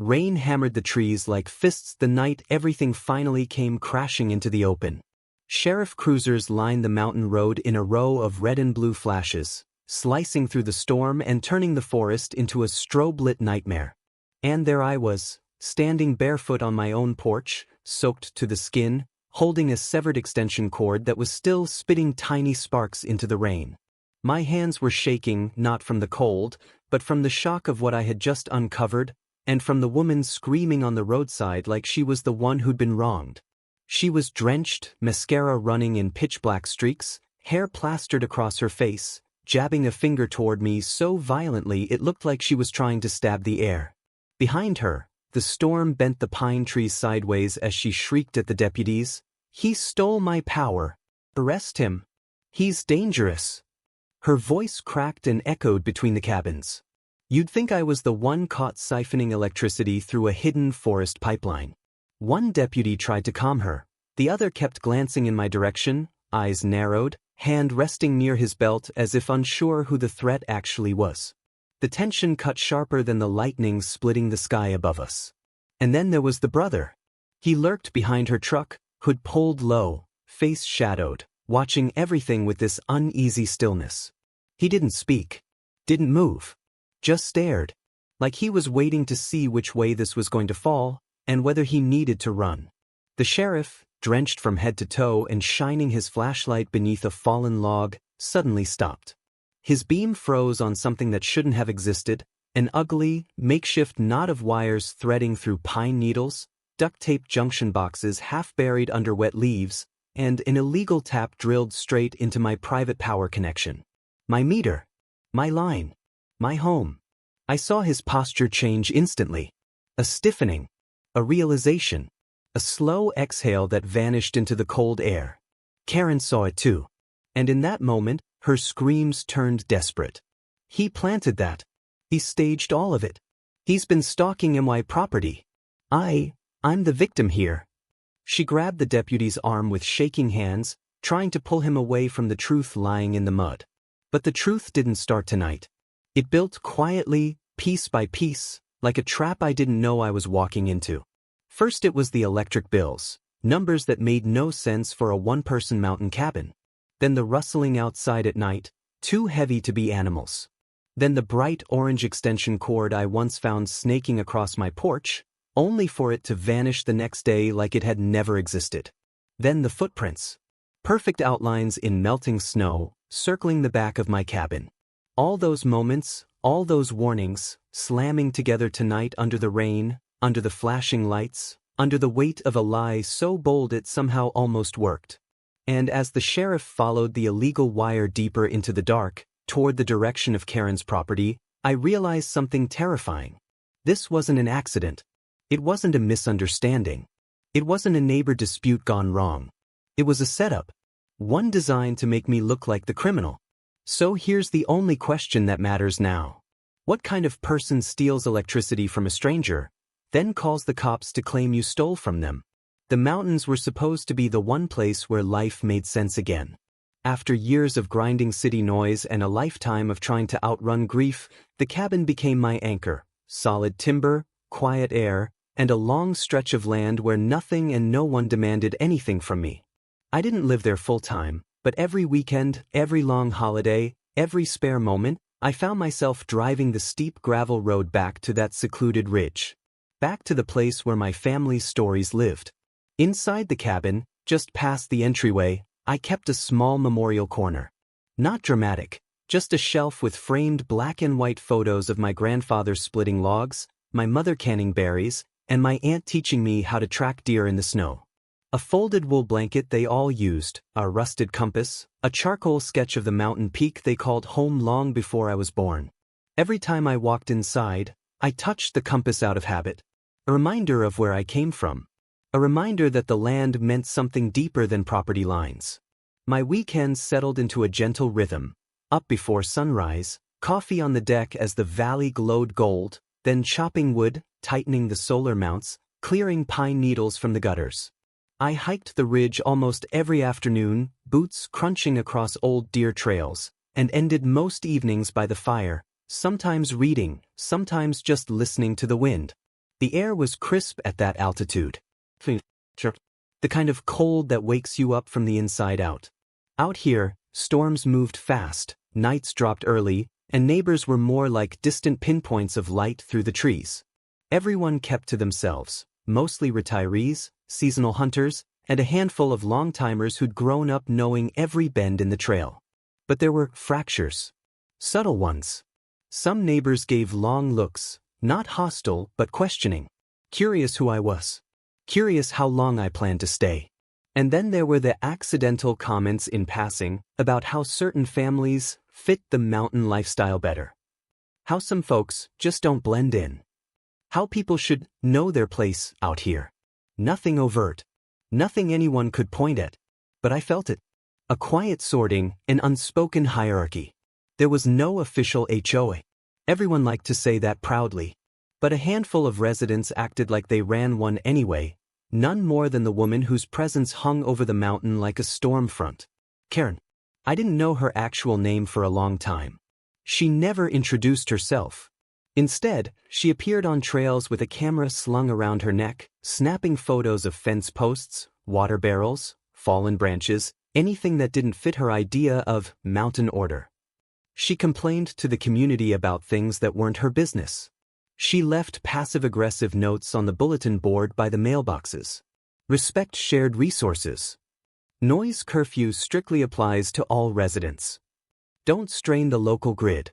Rain hammered the trees like fists the night everything finally came crashing into the open. Sheriff cruisers lined the mountain road in a row of red and blue flashes, slicing through the storm and turning the forest into a strobe-lit nightmare. And there I was, standing barefoot on my own porch, soaked to the skin, holding a severed extension cord that was still spitting tiny sparks into the rain. My hands were shaking not from the cold, but from the shock of what I had just uncovered, and from the woman screaming on the roadside like she was the one who'd been wronged. She was drenched, mascara running in pitch-black streaks, hair plastered across her face, jabbing a finger toward me so violently it looked like she was trying to stab the air. Behind her, the storm bent the pine trees sideways as she shrieked at the deputies, "He stole my power. Arrest him. He's dangerous." Her voice cracked and echoed between the cabins. You'd think I was the one caught siphoning electricity through a hidden forest pipeline. One deputy tried to calm her. The other kept glancing in my direction, eyes narrowed, hand resting near his belt as if unsure who the threat actually was. The tension cut sharper than the lightning splitting the sky above us. And then there was the brother. He lurked behind her truck, hood pulled low, face shadowed, watching everything with this uneasy stillness. He didn't speak, didn't move, just stared, like he was waiting to see which way this was going to fall, and whether he needed to run. The sheriff, drenched from head to toe and shining his flashlight beneath a fallen log, suddenly stopped. His beam froze on something that shouldn't have existed, an ugly, makeshift knot of wires threading through pine needles, duct-tape junction boxes half buried under wet leaves, and an illegal tap drilled straight into my private power connection. My meter. My line. My home. I saw his posture change instantly. A stiffening. A realization. A slow exhale that vanished into the cold air. Karen saw it too. And in that moment, her screams turned desperate. He planted that. He staged all of it. He's been stalking my property. I'm the victim here. She grabbed the deputy's arm with shaking hands, trying to pull him away from the truth lying in the mud. But the truth didn't start tonight. It built quietly, piece by piece, like a trap I didn't know I was walking into. First it was the electric bills, numbers that made no sense for a one-person mountain cabin. Then the rustling outside at night, too heavy to be animals. Then the bright orange extension cord I once found snaking across my porch, only for it to vanish the next day like it had never existed. Then the footprints. Perfect outlines in melting snow, circling the back of my cabin. All those moments, all those warnings, slamming together tonight under the rain, under the flashing lights, under the weight of a lie so bold it somehow almost worked. And as the sheriff followed the illegal wire deeper into the dark, toward the direction of Karen's property, I realized something terrifying. This wasn't an accident. It wasn't a misunderstanding. It wasn't a neighbor dispute gone wrong. It was a setup. One designed to make me look like the criminal. So here's the only question that matters now. What kind of person steals electricity from a stranger, then calls the cops to claim you stole from them? The mountains were supposed to be the one place where life made sense again. After years of grinding city noise and a lifetime of trying to outrun grief, the cabin became my anchor. Solid timber, quiet air, and a long stretch of land where nothing and no one demanded anything from me. I didn't live there full-time, but every weekend, every long holiday, every spare moment, I found myself driving the steep gravel road back to that secluded ridge. Back to the place where my family's stories lived. Inside the cabin, just past the entryway, I kept a small memorial corner. Not dramatic, just a shelf with framed black and white photos of my grandfather splitting logs, my mother canning berries, and my aunt teaching me how to track deer in the snow. A folded wool blanket they all used, a rusted compass, a charcoal sketch of the mountain peak they called home long before I was born. Every time I walked inside, I touched the compass out of habit. A reminder of where I came from. A reminder that the land meant something deeper than property lines. My weekends settled into a gentle rhythm. Up before sunrise, coffee on the deck as the valley glowed gold, then chopping wood, tightening the solar mounts, clearing pine needles from the gutters. I hiked the ridge almost every afternoon, boots crunching across old deer trails, and ended most evenings by the fire, sometimes reading, sometimes just listening to the wind. The air was crisp at that altitude. The kind of cold that wakes you up from the inside out. Out here, storms moved fast, nights dropped early, and neighbors were more like distant pinpoints of light through the trees. Everyone kept to themselves, mostly retirees, seasonal hunters, and a handful of long-timers who'd grown up knowing every bend in the trail. But there were fractures. Subtle ones. Some neighbors gave long looks, not hostile but questioning. Curious who I was. Curious how long I planned to stay. And then there were the accidental comments in passing about how certain families fit the mountain lifestyle better. How some folks just don't blend in. How people should know their place out here. Nothing overt. Nothing anyone could point at. But I felt it. A quiet sorting, an unspoken hierarchy. There was no official HOA. Everyone liked to say that proudly. But a handful of residents acted like they ran one anyway, none more than the woman whose presence hung over the mountain like a storm front. Karen. I didn't know her actual name for a long time. She never introduced herself. Instead, she appeared on trails with a camera slung around her neck, snapping photos of fence posts, water barrels, fallen branches, anything that didn't fit her idea of mountain order. She complained to the community about things that weren't her business. She left passive-aggressive notes on the bulletin board by the mailboxes. Respect shared resources. Noise curfew strictly applies to all residents. Don't strain the local grid.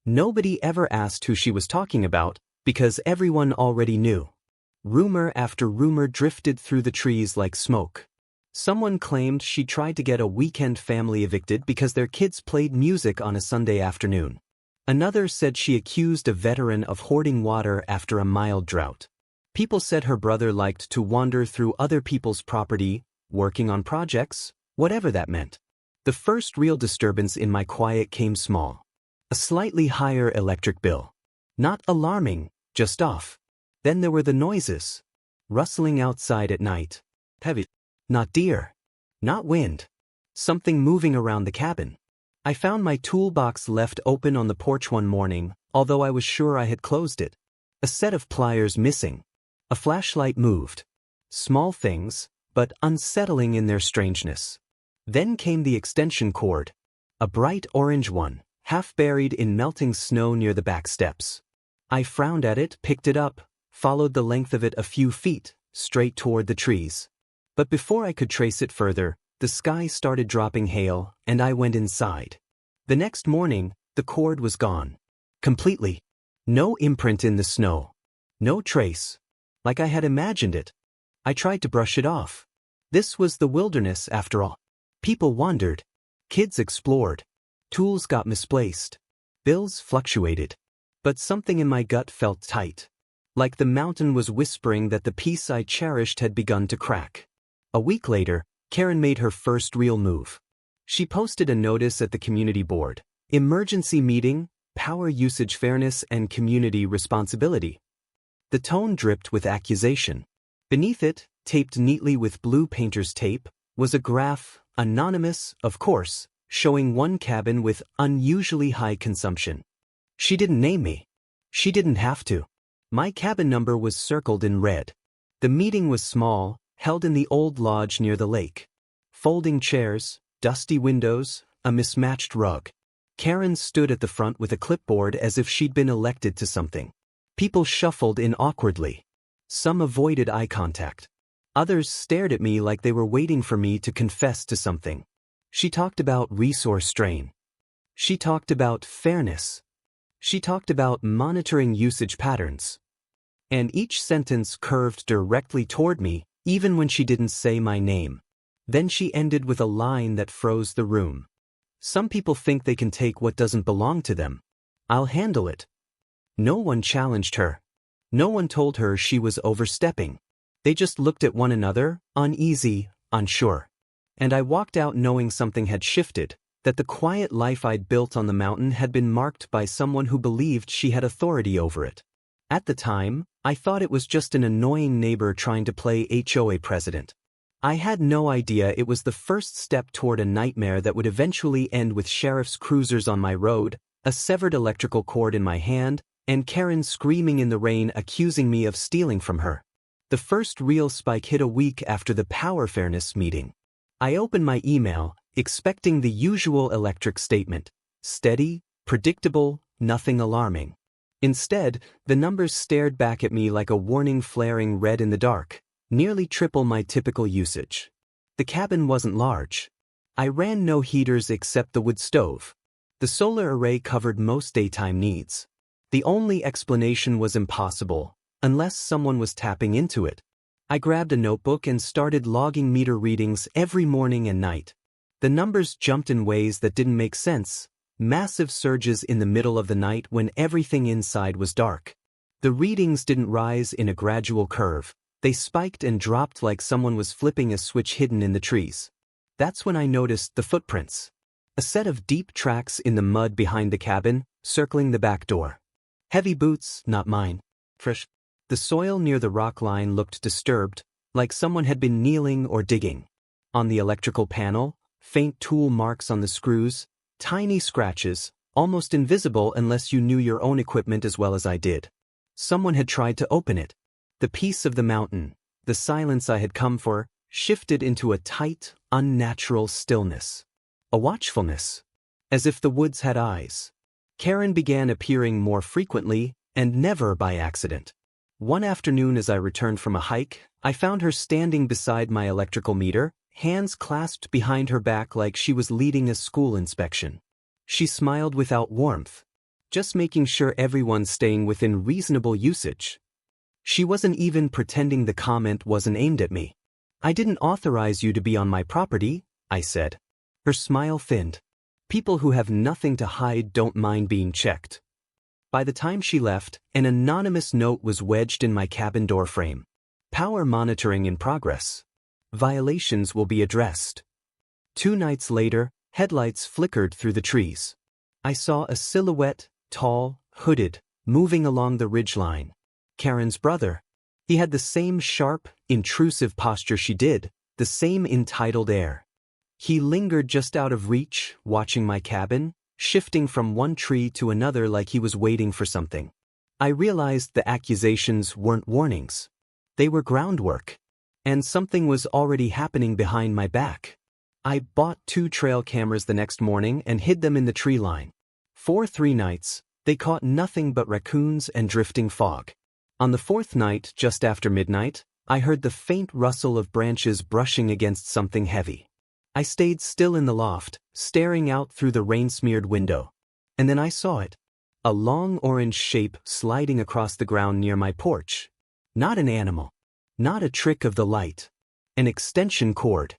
Nobody ever asked who she was talking about, because everyone already knew. Rumor after rumor drifted through the trees like smoke. Someone claimed she tried to get a weekend family evicted because their kids played music on a Sunday afternoon. Another said she accused a veteran of hoarding water after a mild drought. People said her brother liked to wander through other people's property, working on projects, whatever that meant. The first real disturbance in my quiet came small. A slightly higher electric bill. Not alarming, just off. Then there were the noises. Rustling outside at night. Heavy. Not deer. Not wind. Something moving around the cabin. I found my toolbox left open on the porch one morning, although I was sure I had closed it. A set of pliers missing. A flashlight moved. Small things, but unsettling in their strangeness. Then came the extension cord. A bright orange one, half buried in melting snow near the back steps. I frowned at it, picked it up, followed the length of it a few feet, straight toward the trees. But before I could trace it further, the sky started dropping hail, and I went inside. The next morning, the cord was gone. Completely. No imprint in the snow. No trace. Like I had imagined it. I tried to brush it off. This was the wilderness after all. People wandered. Kids explored. Tools got misplaced. Bills fluctuated. But something in my gut felt tight. Like the mountain was whispering that the peace I cherished had begun to crack. A week later, Karen made her first real move. She posted a notice at the community board. Emergency meeting, power usage fairness and community responsibility. The tone dripped with accusation. Beneath it, taped neatly with blue painter's tape, was a graph, anonymous, of course, showing one cabin with unusually high consumption. She didn't name me. She didn't have to. My cabin number was circled in red. The meeting was small, held in the old lodge near the lake. Folding chairs, dusty windows, a mismatched rug. Karen stood at the front with a clipboard as if she'd been elected to something. People shuffled in awkwardly. Some avoided eye contact. Others stared at me like they were waiting for me to confess to something. She talked about resource strain. She talked about fairness. She talked about monitoring usage patterns. And each sentence curved directly toward me, even when she didn't say my name. Then she ended with a line that froze the room. Some people think they can take what doesn't belong to them. I'll handle it. No one challenged her. No one told her she was overstepping. They just looked at one another, uneasy, unsure. And I walked out knowing something had shifted, that the quiet life I'd built on the mountain had been marked by someone who believed she had authority over it. At the time, I thought it was just an annoying neighbor trying to play HOA president. I had no idea it was the first step toward a nightmare that would eventually end with sheriff's cruisers on my road, a severed electrical cord in my hand, and Karen screaming in the rain accusing me of stealing from her. The first real spike hit a week after the power fairness meeting. I opened my email, expecting the usual electric statement. Steady, predictable, nothing alarming. Instead, the numbers stared back at me like a warning flaring red in the dark, nearly triple my typical usage. The cabin wasn't large. I ran no heaters except the wood stove. The solar array covered most daytime needs. The only explanation was impossible, unless someone was tapping into it. I grabbed a notebook and started logging meter readings every morning and night. The numbers jumped in ways that didn't make sense. Massive surges in the middle of the night when everything inside was dark. The readings didn't rise in a gradual curve. They spiked and dropped like someone was flipping a switch hidden in the trees. That's when I noticed the footprints. A set of deep tracks in the mud behind the cabin, circling the back door. Heavy boots, not mine. Fresh. The soil near the rock line looked disturbed, like someone had been kneeling or digging. On the electrical panel, faint tool marks on the screws, tiny scratches, almost invisible unless you knew your own equipment as well as I did. Someone had tried to open it. The peace of the mountain, the silence I had come for, shifted into a tight, unnatural stillness. A watchfulness. As if the woods had eyes. Karen began appearing more frequently, and never by accident. One afternoon as I returned from a hike, I found her standing beside my electrical meter, hands clasped behind her back like she was leading a school inspection. She smiled without warmth, just making sure everyone's staying within reasonable usage. She wasn't even pretending the comment wasn't aimed at me. I didn't authorize you to be on my property, I said. Her smile thinned. People who have nothing to hide don't mind being checked. By the time she left, an anonymous note was wedged in my cabin door frame. Power monitoring in progress. Violations will be addressed. 2 nights later, headlights flickered through the trees. I saw a silhouette, tall, hooded, moving along the ridgeline. Karen's brother. He had the same sharp, intrusive posture she did, the same entitled air. He lingered just out of reach, watching my cabin, shifting from one tree to another like he was waiting for something. I realized the accusations weren't warnings. They were groundwork. And something was already happening behind my back. I bought 2 trail cameras the next morning and hid them in the tree line. For 3 nights, they caught nothing but raccoons and drifting fog. On the 4th night, just after midnight, I heard the faint rustle of branches brushing against something heavy. I stayed still in the loft, staring out through the rain-smeared window. And then I saw it. A long orange shape sliding across the ground near my porch. Not an animal. Not a trick of the light. An extension cord.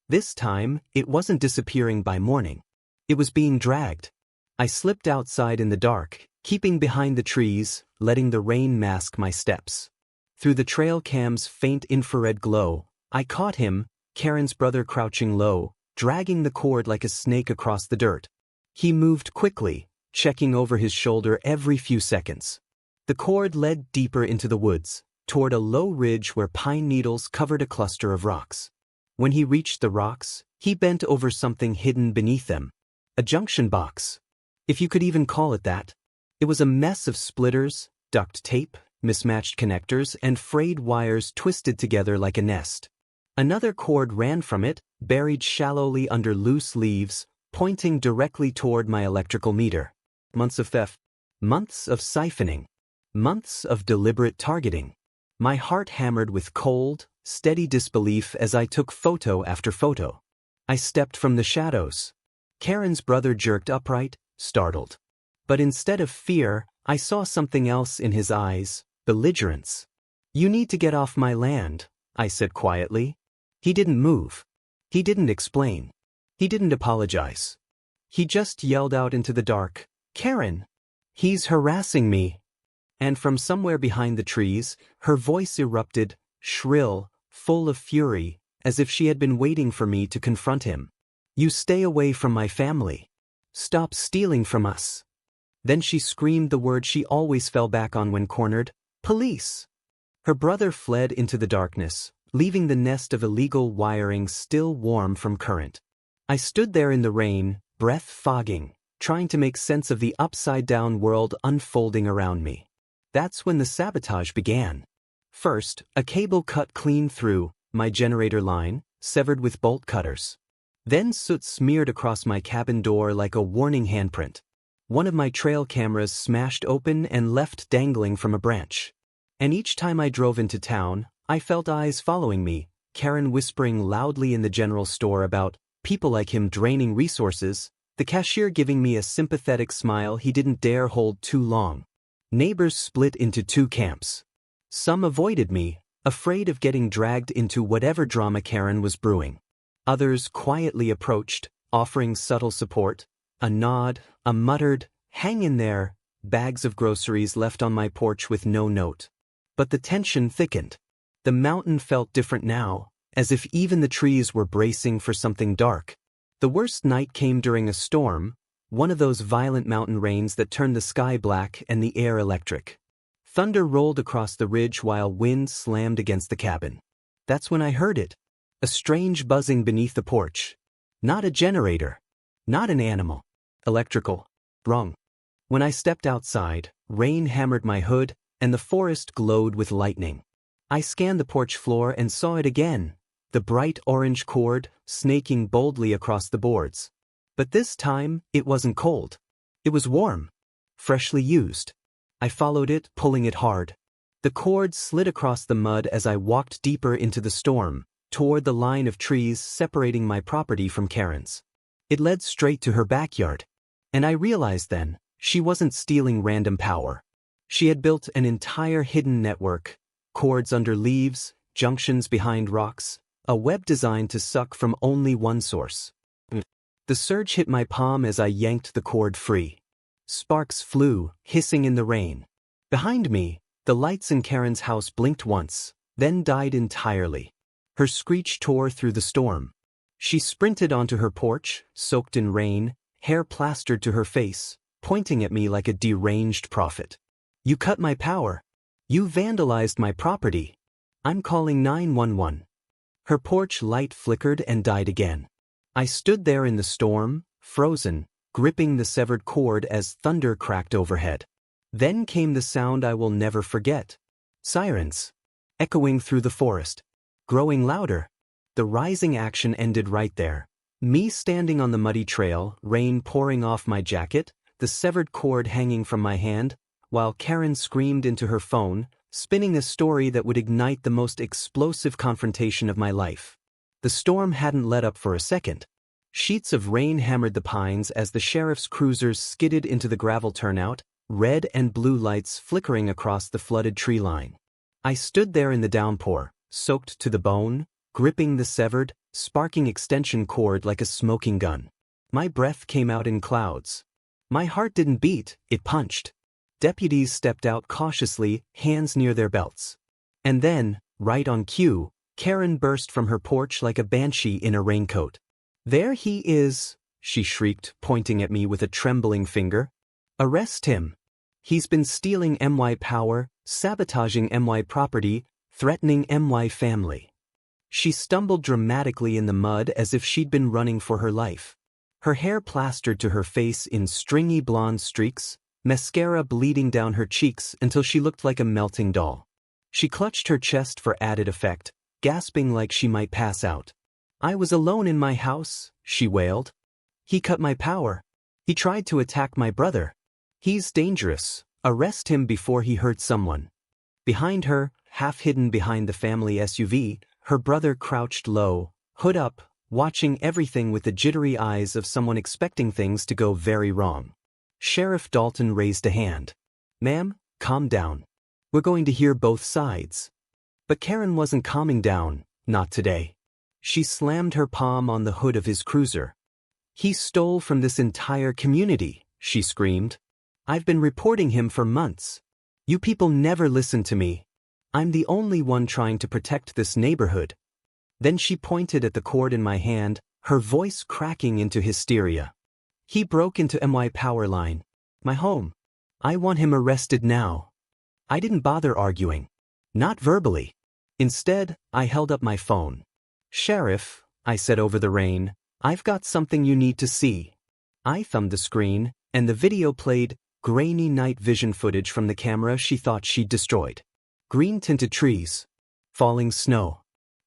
This time, it wasn't disappearing by morning. It was being dragged. I slipped outside in the dark, keeping behind the trees, letting the rain mask my steps. Through the trail cam's faint infrared glow, I caught him, Karen's brother, crouching low, dragging the cord like a snake across the dirt. He moved quickly, checking over his shoulder every few seconds. The cord led deeper into the woods, toward a low ridge where pine needles covered a cluster of rocks. When he reached the rocks, he bent over something hidden beneath them. A junction box. If you could even call it that. It was a mess of splitters, duct tape, mismatched connectors, and frayed wires twisted together like a nest. Another cord ran from it, buried shallowly under loose leaves, pointing directly toward my electrical meter. Months of theft. Months of siphoning. Months of deliberate targeting. My heart hammered with cold, steady disbelief as I took photo after photo. I stepped from the shadows. Karen's brother jerked upright, startled. But instead of fear, I saw something else in his eyes, belligerence. "You need to get off my land," I said quietly. He didn't move. He didn't explain. He didn't apologize. He just yelled out into the dark, "Karen! He's harassing me!" And from somewhere behind the trees, her voice erupted, shrill, full of fury, as if she had been waiting for me to confront him. "You stay away from my family. Stop stealing from us." Then she screamed the word she always fell back on when cornered, "Police!" Her brother fled into the darkness, leaving the nest of illegal wiring still warm from current. I stood there in the rain, breath fogging, trying to make sense of the upside-down world unfolding around me. That's when the sabotage began. First, a cable cut clean through my generator line, severed with bolt cutters. Then soot smeared across my cabin door like a warning handprint. One of my trail cameras smashed open and left dangling from a branch. And each time I drove into town, I felt eyes following me, Karen whispering loudly in the general store about people like him draining resources, the cashier giving me a sympathetic smile he didn't dare hold too long. Neighbors split into two camps. Some avoided me, afraid of getting dragged into whatever drama Karen was brewing. Others quietly approached, offering subtle support, a nod, a muttered, "Hang in there," bags of groceries left on my porch with no note. But the tension thickened. The mountain felt different now, as if even the trees were bracing for something dark. The worst night came during a storm, one of those violent mountain rains that turned the sky black and the air electric. Thunder rolled across the ridge while wind slammed against the cabin. That's when I heard it. A strange buzzing beneath the porch. Not a generator. Not an animal. Electrical. Wrong. When I stepped outside, rain hammered my hood, and the forest glowed with lightning. I scanned the porch floor and saw it again, the bright orange cord snaking boldly across the boards. But this time, it wasn't cold. It was warm. Freshly used. I followed it, pulling it hard. The cord slid across the mud as I walked deeper into the storm, toward the line of trees separating my property from Karen's. It led straight to her backyard. And I realized then, she wasn't stealing random power. She had built an entire hidden network, cords under leaves, junctions behind rocks, a web designed to suck from only one source. The surge hit my palm as I yanked the cord free. Sparks flew, hissing in the rain. Behind me, the lights in Karen's house blinked once, then died entirely. Her screech tore through the storm. She sprinted onto her porch, soaked in rain, hair plastered to her face, pointing at me like a deranged prophet. "You cut my power. You vandalized my property. I'm calling 911. Her porch light flickered and died again. I stood there in the storm, frozen, gripping the severed cord as thunder cracked overhead. Then came the sound I will never forget. Sirens. Echoing through the forest. Growing louder. The rising action ended right there. Me standing on the muddy trail, rain pouring off my jacket, the severed cord hanging from my hand, while Karen screamed into her phone, spinning a story that would ignite the most explosive confrontation of my life. The storm hadn't let up for a second. Sheets of rain hammered the pines as the sheriff's cruisers skidded into the gravel turnout, red and blue lights flickering across the flooded tree line. I stood there in the downpour, soaked to the bone, gripping the severed, sparking extension cord like a smoking gun. My breath came out in clouds. My heart didn't beat, it punched. Deputies stepped out cautiously, hands near their belts. And then, right on cue, Karen burst from her porch like a banshee in a raincoat. "There he is," she shrieked, pointing at me with a trembling finger. "Arrest him. He's been stealing MY power, sabotaging MY property, threatening MY family." She stumbled dramatically in the mud as if she'd been running for her life. Her hair plastered to her face in stringy blonde streaks, mascara bleeding down her cheeks until she looked like a melting doll. She clutched her chest for added effect, gasping like she might pass out. "I was alone in my house," she wailed. "He cut my power. He tried to attack my brother. He's dangerous. Arrest him before he hurts someone." Behind her, half hidden behind the family SUV, her brother crouched low, hood up, watching everything with the jittery eyes of someone expecting things to go very wrong. Sheriff Dalton raised a hand. "Ma'am, calm down. We're going to hear both sides." But Karen wasn't calming down, not today. She slammed her palm on the hood of his cruiser. "He stole from this entire community," she screamed. "I've been reporting him for months. You people never listen to me. I'm the only one trying to protect this neighborhood." Then she pointed at the cord in my hand, her voice cracking into hysteria. "He broke into MY power line. My home. I want him arrested now." I didn't bother arguing. Not verbally. Instead, I held up my phone. "Sheriff," I said over the rain, "I've got something you need to see." I thumbed the screen, and the video played grainy night vision footage from the camera she thought she'd destroyed. Green-tinted trees, falling snow,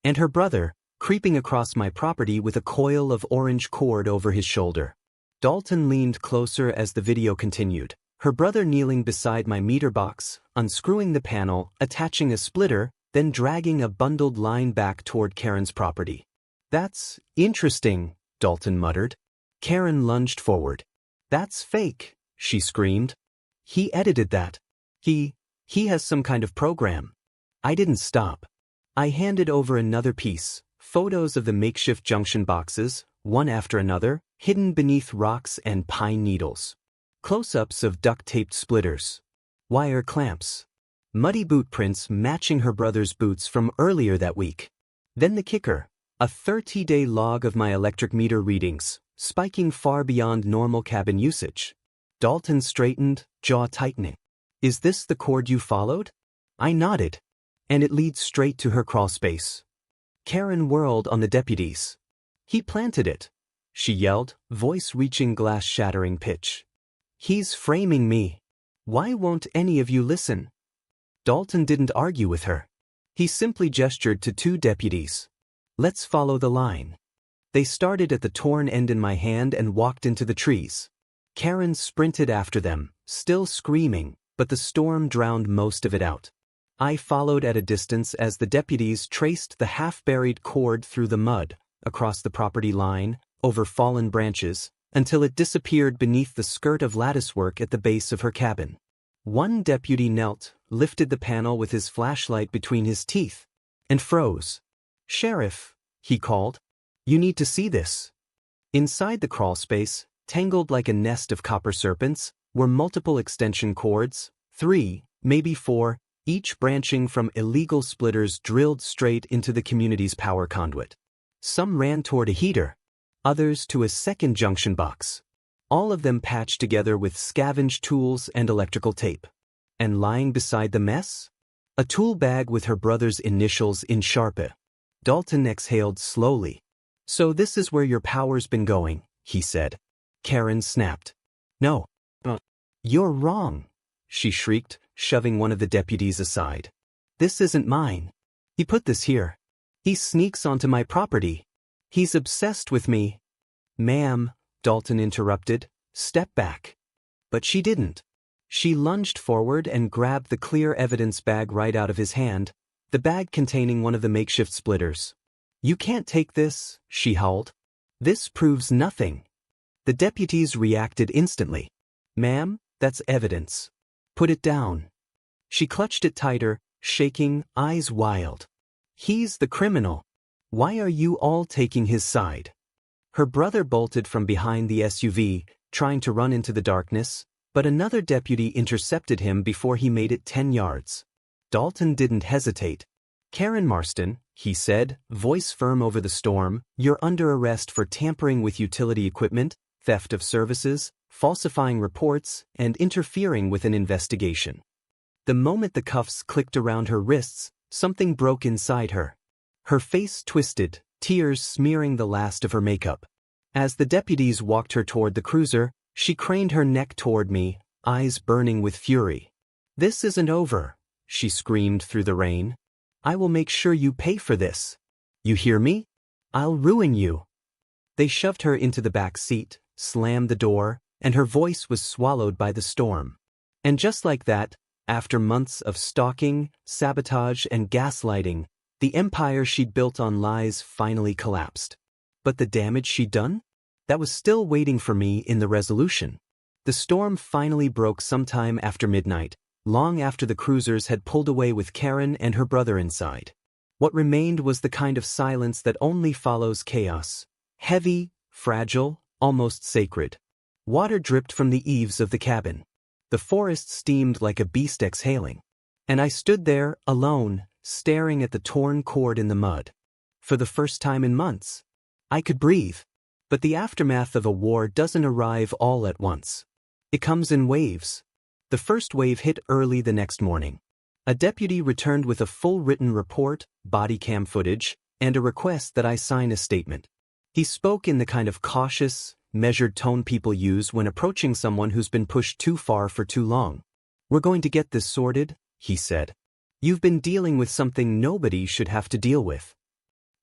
and her brother, creeping across my property with a coil of orange cord over his shoulder. Dalton leaned closer as the video continued, her brother kneeling beside my meter box, unscrewing the panel, attaching a splitter, then dragging a bundled line back toward Karen's property. "That's interesting," Dalton muttered. Karen lunged forward. "That's fake," she screamed. "He edited that. He has some kind of program." I didn't stop. I handed over another piece, photos of the makeshift junction boxes, one after another, hidden beneath rocks and pine needles. Close-ups of duct-taped splitters. Wire clamps. Muddy boot prints matching her brother's boots from earlier that week. Then the kicker, a 30-day log of my electric meter readings, spiking far beyond normal cabin usage. Dalton straightened, jaw tightening. "Is this the cord you followed?" I nodded. "And it leads straight to her crawlspace." Karen whirled on the deputies. "He planted it," she yelled, voice reaching glass-shattering pitch. "He's framing me. Why won't any of you listen?" Dalton didn't argue with her. He simply gestured to two deputies. "Let's follow the line." They started at the torn end in my hand and walked into the trees. Karen sprinted after them, still screaming, but the storm drowned most of it out. I followed at a distance as the deputies traced the half-buried cord through the mud, across the property line, over fallen branches, until it disappeared beneath the skirt of latticework at the base of her cabin. One deputy knelt, lifted the panel with his flashlight between his teeth, and froze. "Sheriff," he called, "you need to see this." Inside the crawlspace, tangled like a nest of copper serpents, were multiple extension cords, 3, maybe 4, each branching from illegal splitters drilled straight into the community's power conduit. Some ran toward a heater, others to a second junction box. All of them patched together with scavenged tools and electrical tape. And lying beside the mess? A tool bag with her brother's initials in Sharpa. Dalton exhaled slowly. "So this is where your power's been going," he said. Karen snapped. "No. You're wrong," she shrieked, shoving one of the deputies aside. "This isn't mine. He put this here. He sneaks onto my property. He's obsessed with me." "Ma'am," Dalton interrupted, "step back." But she didn't. She lunged forward and grabbed the clear evidence bag right out of his hand, the bag containing one of the makeshift splitters. "You can't take this," she howled. "This proves nothing." The deputies reacted instantly. "Ma'am, that's evidence. Put it down." She clutched it tighter, shaking, eyes wild. "He's the criminal. Why are you all taking his side?" Her brother bolted from behind the SUV, trying to run into the darkness, but another deputy intercepted him before he made it 10 yards. Dalton didn't hesitate. "Karen Marston," he said, voice firm over the storm, "you're under arrest for tampering with utility equipment, theft of services, falsifying reports, and interfering with an investigation." The moment the cuffs clicked around her wrists, something broke inside her. Her face twisted, tears smearing the last of her makeup. As the deputies walked her toward the cruiser, she craned her neck toward me, eyes burning with fury. "This isn't over," she screamed through the rain. "I will make sure you pay for this. You hear me? I'll ruin you." They shoved her into the back seat, slammed the door, and her voice was swallowed by the storm. And just like that, after months of stalking, sabotage, and gaslighting, the empire she'd built on lies finally collapsed. But the damage she'd done? That was still waiting for me in the resolution. The storm finally broke sometime after midnight, long after the cruisers had pulled away with Karen and her brother inside. What remained was the kind of silence that only follows chaos. Heavy, fragile, almost sacred. Water dripped from the eaves of the cabin. The forest steamed like a beast exhaling. And I stood there, alone, staring at the torn cord in the mud. For the first time in months, I could breathe. But the aftermath of a war doesn't arrive all at once. It comes in waves. The first wave hit early the next morning. A deputy returned with a full written report, body cam footage, and a request that I sign a statement. He spoke in the kind of cautious, measured tone people use when approaching someone who's been pushed too far for too long. "We're going to get this sorted," he said. "You've been dealing with something nobody should have to deal with."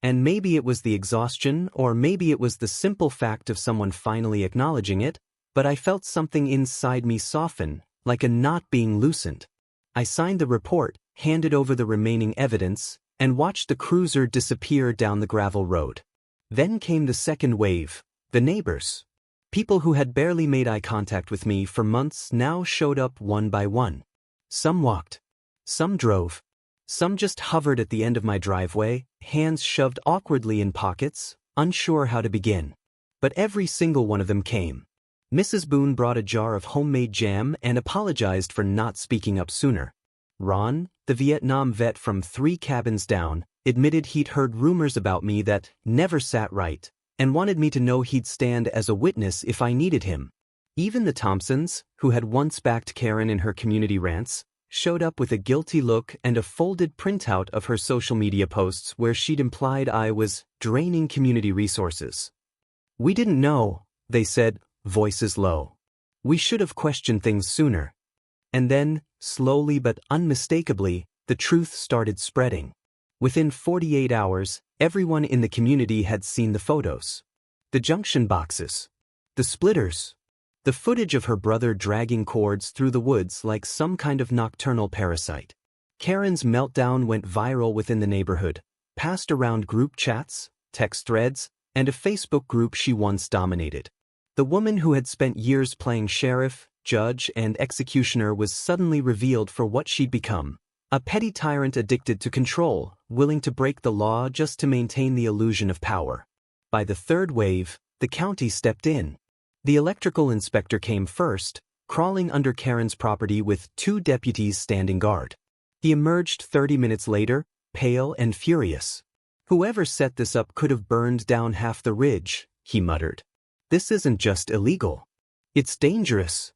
And maybe it was the exhaustion, or maybe it was the simple fact of someone finally acknowledging it, but I felt something inside me soften, like a knot being loosened. I signed the report, handed over the remaining evidence, and watched the cruiser disappear down the gravel road. Then came the second wave, the neighbors. People who had barely made eye contact with me for months now showed up one by one. Some walked. Some drove. Some just hovered at the end of my driveway, hands shoved awkwardly in pockets, unsure how to begin. But every single one of them came. Mrs. Boone brought a jar of homemade jam and apologized for not speaking up sooner. Ron, the Vietnam vet from 3 cabins down, admitted he'd heard rumors about me that never sat right, and wanted me to know he'd stand as a witness if I needed him. Even the Thompsons, who had once backed Karen in her community rants, showed up with a guilty look and a folded printout of her social media posts where she'd implied I was draining community resources. "We didn't know," they said, voices low. "We should have questioned things sooner." And then, slowly but unmistakably, the truth started spreading. Within 48 hours, everyone in the community had seen the photos. The junction boxes. The splitters. The footage of her brother dragging cords through the woods like some kind of nocturnal parasite. Karen's meltdown went viral within the neighborhood, passed around group chats, text threads, and a Facebook group she once dominated. The woman who had spent years playing sheriff, judge, and executioner was suddenly revealed for what she'd become. A petty tyrant addicted to control, willing to break the law just to maintain the illusion of power. By the third wave, the county stepped in. The electrical inspector came first, crawling under Karen's property with 2 deputies standing guard. He emerged 30 minutes later, pale and furious. "Whoever set this up could have burned down half the ridge," he muttered. "This isn't just illegal. It's dangerous."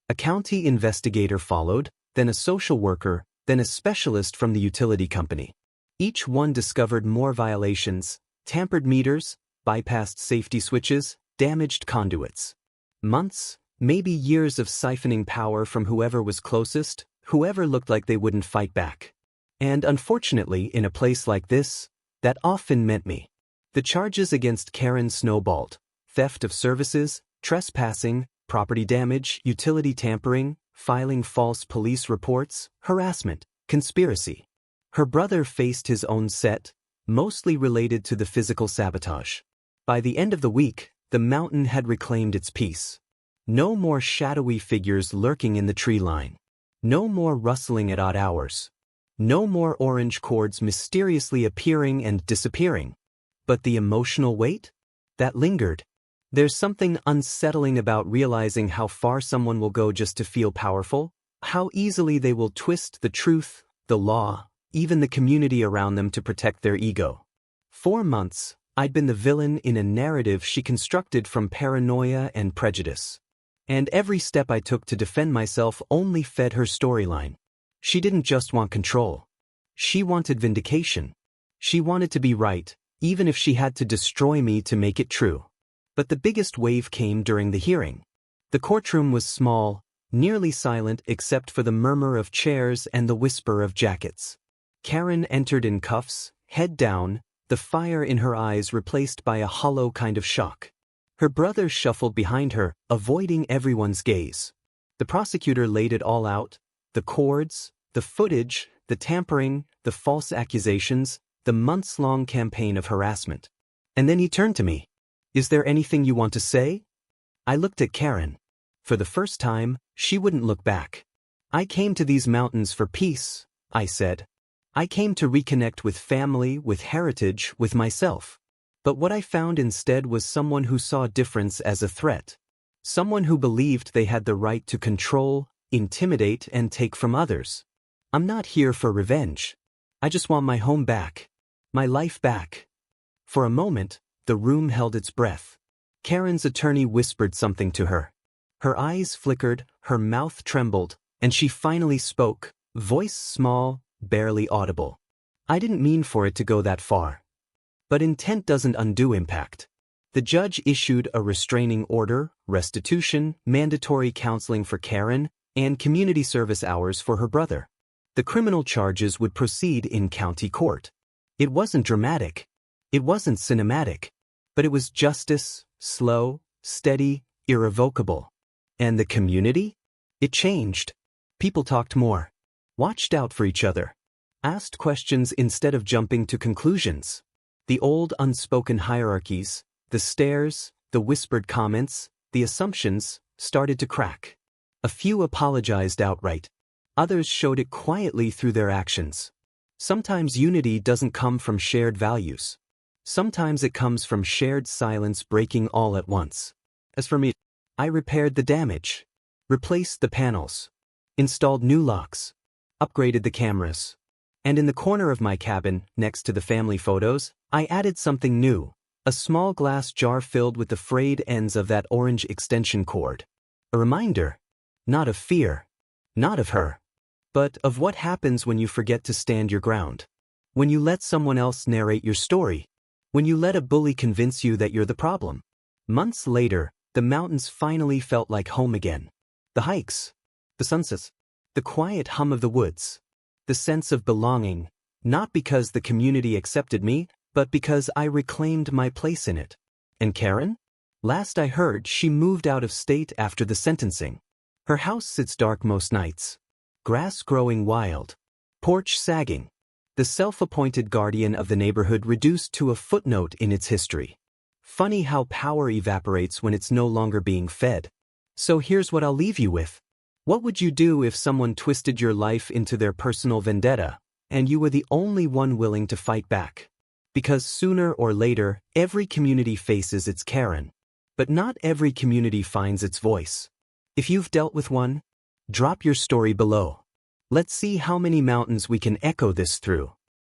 A county investigator followed, then a social worker, then a specialist from the utility company. Each one discovered more violations: tampered meters, bypassed safety switches, damaged conduits. Months, maybe years of siphoning power from whoever was closest, whoever looked like they wouldn't fight back. And unfortunately, in a place like this, that often meant me. The charges against Karen snowballed: theft of services, trespassing, property damage, utility tampering, filing false police reports, harassment, conspiracy. Her brother faced his own set, mostly related to the physical sabotage. By the end of the week, the mountain had reclaimed its peace. No more shadowy figures lurking in the tree line. No more rustling at odd hours. No more orange cords mysteriously appearing and disappearing. But the emotional weight? That lingered. There's something unsettling about realizing how far someone will go just to feel powerful, how easily they will twist the truth, the law, even the community around them to protect their ego. 4 months, I'd been the villain in a narrative she constructed from paranoia and prejudice. And every step I took to defend myself only fed her storyline. She didn't just want control. She wanted vindication. She wanted to be right, even if she had to destroy me to make it true. But the biggest wave came during the hearing. The courtroom was small, nearly silent except for the murmur of chairs and the whisper of jackets. Karen entered in cuffs, head down, the fire in her eyes replaced by a hollow kind of shock. Her brother shuffled behind her, avoiding everyone's gaze. The prosecutor laid it all out: the cords, the footage, the tampering, the false accusations, the months-long campaign of harassment. And then he turned to me. "Is there anything you want to say?" I looked at Karen. For the first time, she wouldn't look back. "I came to these mountains for peace," I said. "I came to reconnect with family, with heritage, with myself." But what I found instead was someone who saw difference as a threat. Someone who believed they had the right to control, intimidate, and take from others. "I'm not here for revenge. I just want my home back. My life back." For a moment, the room held its breath. Karen's attorney whispered something to her. Her eyes flickered, her mouth trembled, and she finally spoke, voice small, barely audible. "I didn't mean for it to go that far. But intent doesn't undo impact. The judge issued a restraining order, restitution, mandatory counseling for Karen, and community service hours for her brother. The criminal charges would proceed in county court. It wasn't dramatic. It wasn't cinematic. But it was justice, slow, steady, irrevocable. And the community? It changed. People talked more. Watched out for each other. Asked questions instead of jumping to conclusions. The old unspoken hierarchies, the stares, the whispered comments, the assumptions, started to crack. A few apologized outright. Others showed it quietly through their actions. Sometimes unity doesn't come from shared values. Sometimes it comes from shared silence breaking all at once. As for me, I repaired the damage, replaced the panels, installed new locks, upgraded the cameras. And in the corner of my cabin, next to the family photos, I added something new, a small glass jar filled with the frayed ends of that orange extension cord. A reminder, not of fear, not of her, but of what happens when you forget to stand your ground. When you let someone else narrate your story. When you let a bully convince you that you're the problem. Months later, the mountains finally felt like home again. The hikes, the sunsets, the quiet hum of the woods, the sense of belonging, not because the community accepted me, but because I reclaimed my place in it. And Karen? Last I heard, she moved out of state after the sentencing. Her house sits dark most nights. Grass growing wild. Porch sagging. The self-appointed guardian of the neighborhood reduced to a footnote in its history. Funny how power evaporates when it's no longer being fed. So here's what I'll leave you with. What would you do if someone twisted your life into their personal vendetta, and you were the only one willing to fight back? Because sooner or later, every community faces its Karen. But not every community finds its voice. If you've dealt with one, drop your story below. Let's see how many mountains we can echo this through.